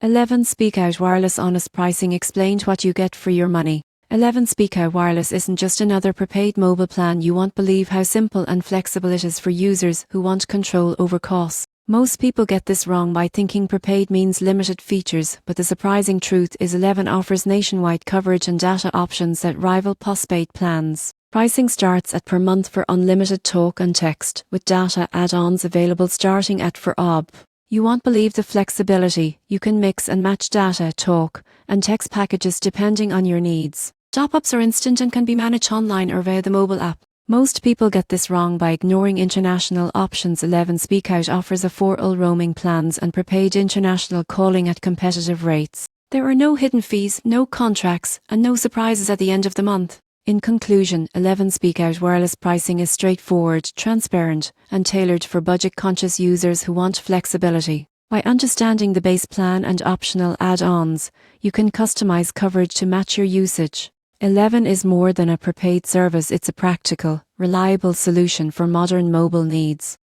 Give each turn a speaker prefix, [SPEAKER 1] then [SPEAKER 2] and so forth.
[SPEAKER 1] 11 SpeakOut Wireless Honest Pricing explained what you get for your money. 11 SpeakOut Wireless isn't just another prepaid mobile plan. You won't believe how simple and flexible it is for users who want control over costs. Most people get this wrong by thinking prepaid means limited features, but the surprising truth is 11 offers nationwide coverage and data options that rival postpaid plans. Pricing starts at per month for unlimited talk and text, with data add-ons available starting at €4. You won't believe the flexibility. You can mix and match data, talk, and text packages depending on your needs. Top-ups are instant and can be managed online or via the mobile app. Most people get this wrong by ignoring international options. 11 SpeakOut offers affordable roaming plans and prepaid international calling at competitive rates. There are no hidden fees, no contracts, and no surprises at the end of the month. In conclusion, 11 SpeakOut wireless pricing is straightforward, transparent, and tailored for budget-conscious users who want flexibility. By understanding the base plan and optional add-ons, you can customize coverage to match your usage. 11 is more than a prepaid service. It's a practical, reliable solution for modern mobile needs.